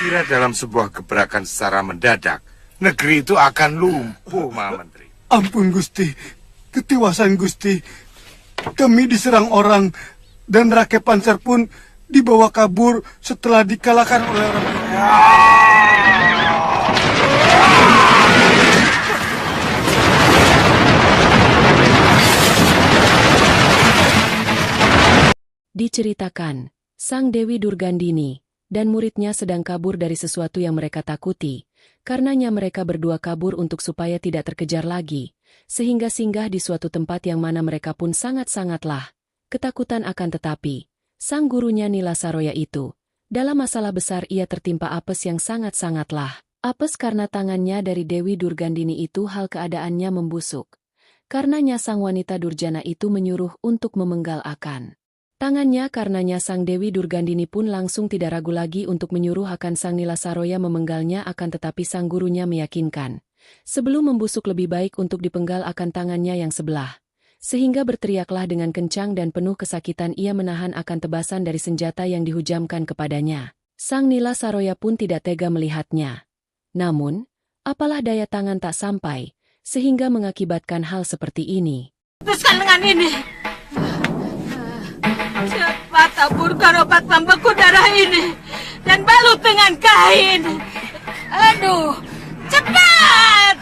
kira dalam sebuah gebrakan secara mendadak, negeri itu akan lumpuh, Maha Menteri. Ampun Gusti, ketiwasan Gusti. Kami diserang orang dan Rake Pancer pun dibawa kabur setelah dikalahkan oleh orang. Diceritakan, Sang Dewi Durgandini dan muridnya sedang kabur dari sesuatu yang mereka takuti. Karenanya mereka berdua kabur untuk supaya tidak terkejar lagi, sehingga singgah di suatu tempat yang mana mereka pun sangat-sangatlah ketakutan akan tetapi, sang gurunya Nila Saroya itu, dalam masalah besar ia tertimpa apes yang sangat-sangatlah apes karena tangannya dari Dewi Durgandini itu hal keadaannya membusuk. Karenanya sang wanita durjana itu menyuruh untuk memenggal akan tangannya karenanya sang Dewi Durgandini pun langsung tidak ragu lagi untuk menyuruh akan sang Nila Saroya memenggalnya akan tetapi sang gurunya meyakinkan. Sebelum membusuk lebih baik untuk dipenggal akan tangannya yang sebelah. Sehingga berteriaklah dengan kencang dan penuh kesakitan ia menahan akan tebasan dari senjata yang dihujamkan kepadanya. Sang Nila Saroya pun tidak tega melihatnya. Namun, apalah daya tangan tak sampai, sehingga mengakibatkan hal seperti ini. Putuskan dengan ini. Cepat taburkan obat pembeku darah ini dan balut dengan kain. Aduh, cepat!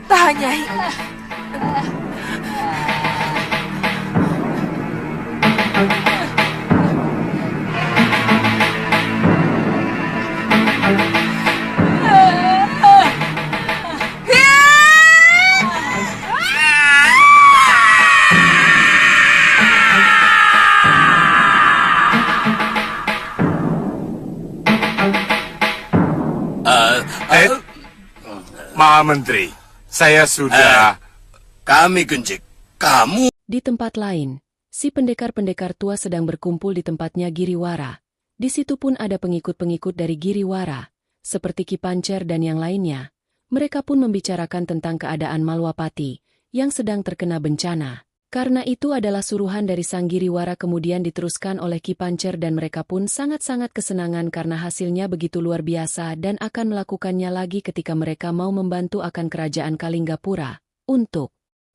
Tahan, Nyai. Maha Menteri, saya sudah... Kami Genjik, kamu... Di tempat lain, si pendekar-pendekar tua sedang berkumpul di tempatnya Giriwara. Di situ pun ada pengikut-pengikut dari Giriwara, seperti Ki Pancer dan yang lainnya. Mereka pun membicarakan tentang keadaan Malwapati, yang sedang terkena bencana. Karena itu adalah suruhan dari Sang Giriwara kemudian diteruskan oleh Ki Pancer dan mereka pun sangat-sangat kesenangan karena hasilnya begitu luar biasa dan akan melakukannya lagi ketika mereka mau membantu akan kerajaan Kalinggapura.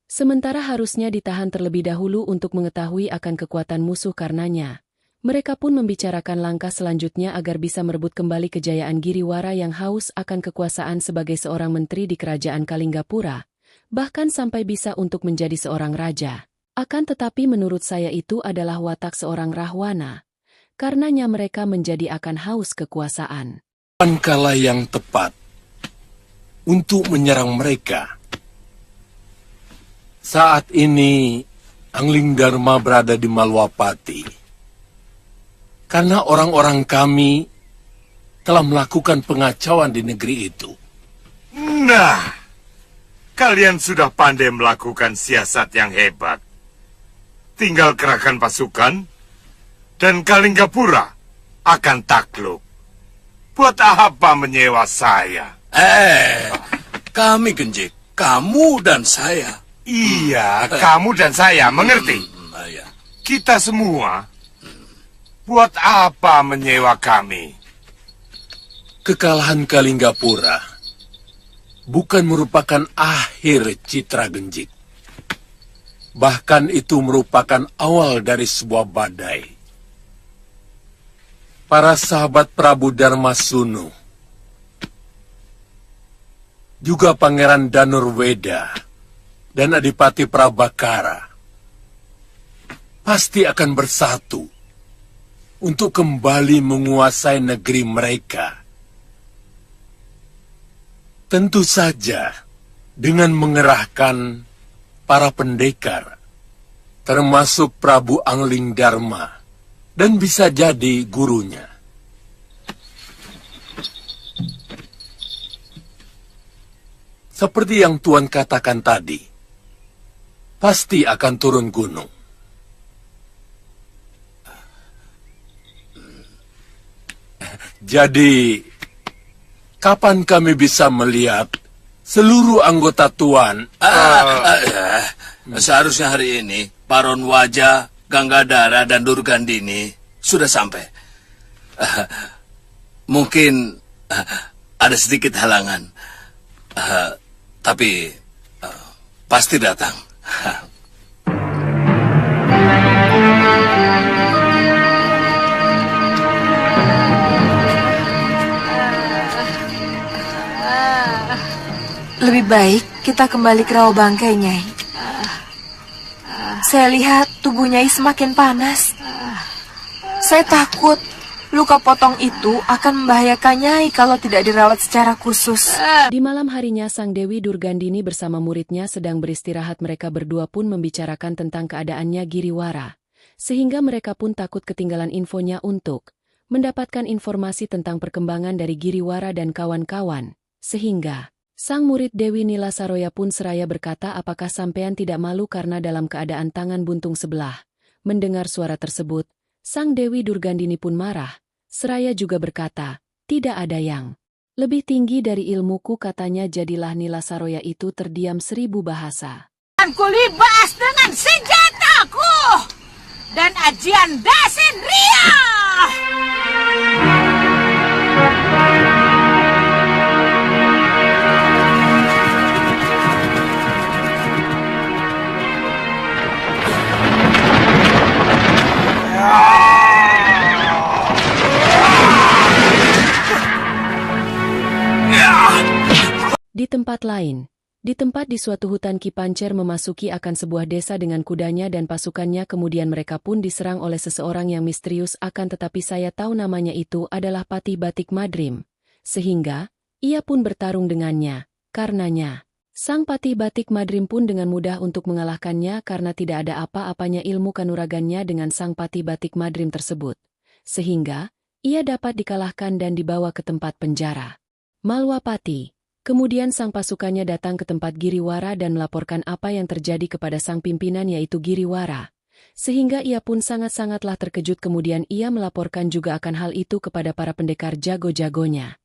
Sementara harusnya ditahan terlebih dahulu untuk mengetahui akan kekuatan musuh karenanya. Mereka pun membicarakan langkah selanjutnya agar bisa merebut kembali kejayaan Giriwara yang haus akan kekuasaan sebagai seorang menteri di kerajaan Kalinggapura, bahkan sampai bisa untuk menjadi seorang raja. Akan tetapi menurut saya itu adalah watak seorang Rahwana. Karenanya mereka menjadi akan haus kekuasaan. Kala yang tepat untuk menyerang mereka. Saat ini, Angling Dharma berada di Malwapati. Karena orang-orang kami telah melakukan pengacauan di negeri itu. Nah, kalian sudah pandai melakukan siasat yang hebat. Tinggal kerahkan pasukan, dan Kalinggapura akan takluk. Buat apa menyewa saya? Kami Genjik, kamu dan saya. Iya, kamu dan saya, mengerti? Kita semua, buat apa menyewa kami? Kekalahan Kalinggapura bukan merupakan akhir citra Genjik. Bahkan itu merupakan awal dari sebuah badai. Para sahabat Prabu Darmasunu, juga Pangeran Danurweda dan Adipati Prabakara, pasti akan bersatu untuk kembali menguasai negeri mereka. Tentu saja dengan mengerahkan para pendekar, termasuk Prabu Angling Dharma, dan bisa jadi gurunya. Seperti yang Tuan katakan tadi, pasti akan turun gunung. Jadi, kapan kami bisa melihat seluruh anggota Tuan? Seharusnya hari ini, Paron Wajah, Ganggadara, dan Durgandini sudah sampai. Mungkin ada sedikit halangan. Tapi pasti datang. Lebih baik kita kembali ke rawa bangkai, Nyai. Saya lihat tubuh Nyai semakin panas. Saya takut luka potong itu akan membahayakan Nyai kalau tidak dirawat secara khusus. Di malam harinya Sang Dewi Durgandini bersama muridnya sedang beristirahat. Mereka berdua pun membicarakan tentang keadaannya Giriwara. Sehingga mereka pun takut ketinggalan infonya untuk mendapatkan informasi tentang perkembangan dari Giriwara dan kawan-kawan. Sehingga sang murid Dewi Nila Saroya pun seraya berkata, apakah sampean tidak malu karena dalam keadaan tangan buntung sebelah? Mendengar suara tersebut, Sang Dewi Durgandini pun marah. Seraya juga berkata, tidak ada yang lebih tinggi dari ilmuku, katanya. Jadilah Nila Saroya itu terdiam 1000 bahasa. Ku libas dengan senjataku dan ajian Dasin Ria. Di tempat lain, di suatu hutan, Ki Pancer memasuki akan sebuah desa dengan kudanya dan pasukannya. Kemudian mereka pun diserang oleh seseorang yang misterius, akan tetapi saya tahu namanya itu adalah Patih Batik Madrim. Sehingga, ia pun bertarung dengannya. Karenanya, sang Patih Batik Madrim pun dengan mudah untuk mengalahkannya karena tidak ada apa-apanya ilmu kanuragannya dengan sang Patih Batik Madrim tersebut. Sehingga, ia dapat dikalahkan dan dibawa ke tempat penjara Malwapati. Kemudian sang pasukannya datang ke tempat Giriwara dan melaporkan apa yang terjadi kepada sang pimpinan, yaitu Giriwara. Sehingga ia pun sangat-sangatlah terkejut. Kemudian ia melaporkan juga akan hal itu kepada para pendekar jago-jagonya.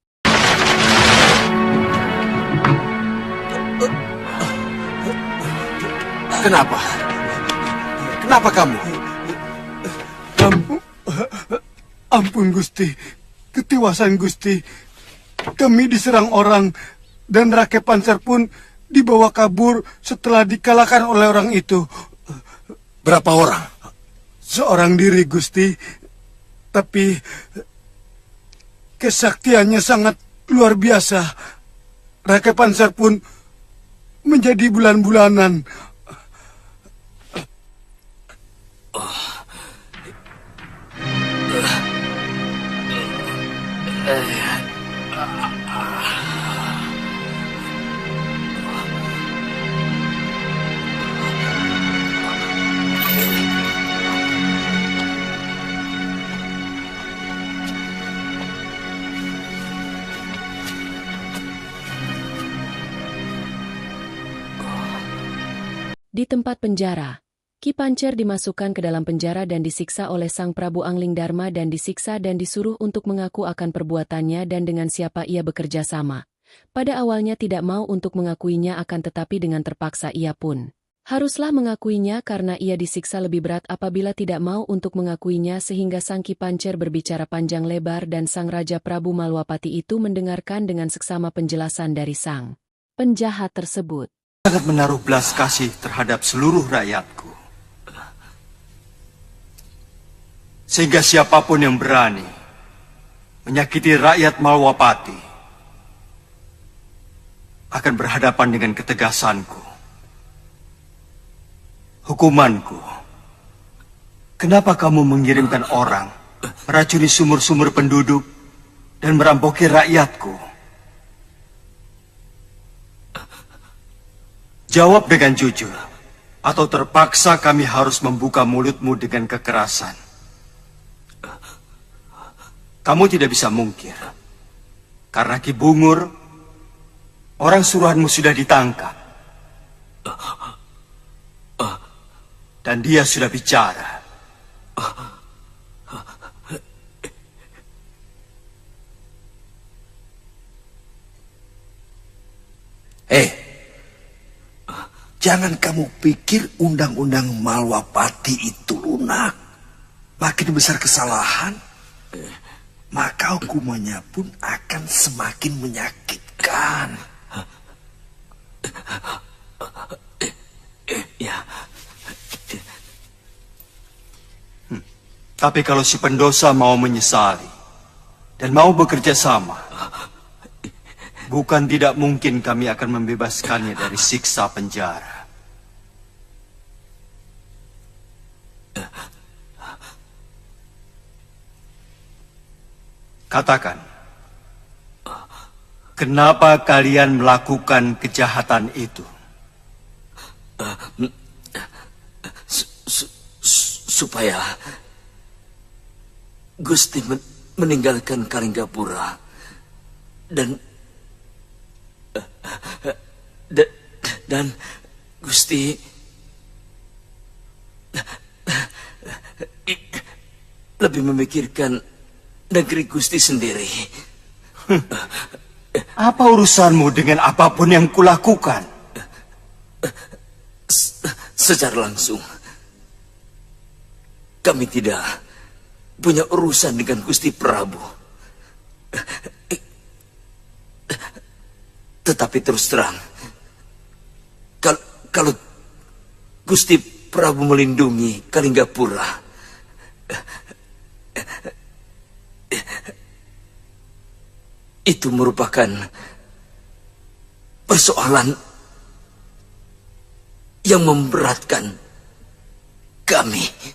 Kenapa? Kenapa kamu? Ampun Gusti, ketiwasan Gusti. Kami diserang orang dan Rakyat Pancer pun dibawa kabur setelah dikalahkan oleh orang itu. Berapa orang? Seorang diri, Gusti. Tapi kesaktiannya sangat luar biasa. Rakyat Pancer pun menjadi bulan-bulanan. Di tempat penjara, Ki Pancer dimasukkan ke dalam penjara dan disiksa oleh Sang Prabu Anglingdarma dan disiksa dan disuruh untuk mengaku akan perbuatannya dan dengan siapa ia bekerja sama. Pada awalnya tidak mau untuk mengakuinya, akan tetapi dengan terpaksa ia pun haruslah mengakuinya karena ia disiksa lebih berat apabila tidak mau untuk mengakuinya, sehingga Sang Ki Pancer berbicara panjang lebar dan Sang Raja Prabu Malwapati itu mendengarkan dengan seksama penjelasan dari sang penjahat tersebut. Sangat menaruh belas kasih terhadap seluruh rakyatku. Sehingga siapapun yang berani menyakiti rakyat Malwapati akan berhadapan dengan ketegasanku. Hukumanku. Kenapa kamu mengirimkan orang meracuni sumur-sumur penduduk dan merampoki rakyatku? Jawab dengan jujur, atau terpaksa kami harus membuka mulutmu dengan kekerasan. Kamu tidak bisa mungkir, karena Ki Bungur, orang suruhanmu sudah ditangkap. Dan dia sudah bicara. Jangan kamu pikir undang-undang Malwapati itu lunak. Makin besar kesalahan, maka hukumannya pun akan semakin menyakitkan. Ya. Tapi kalau si pendosa mau menyesali dan mau bekerja sama, bukan tidak mungkin kami akan membebaskannya dari siksa penjara. Katakan, kenapa kalian melakukan kejahatan itu? Supaya Gusti meninggalkan Kalinggapura dan Gusti lebih memikirkan negeri Gusti sendiri. Apa urusanmu dengan apapun yang kulakukan? Secara langsung, kami tidak punya urusan dengan Gusti Prabu. Tetapi terus terang, kalau Gusti Prabu melindungi Kalinggapura, itu merupakan persoalan yang memberatkan kami.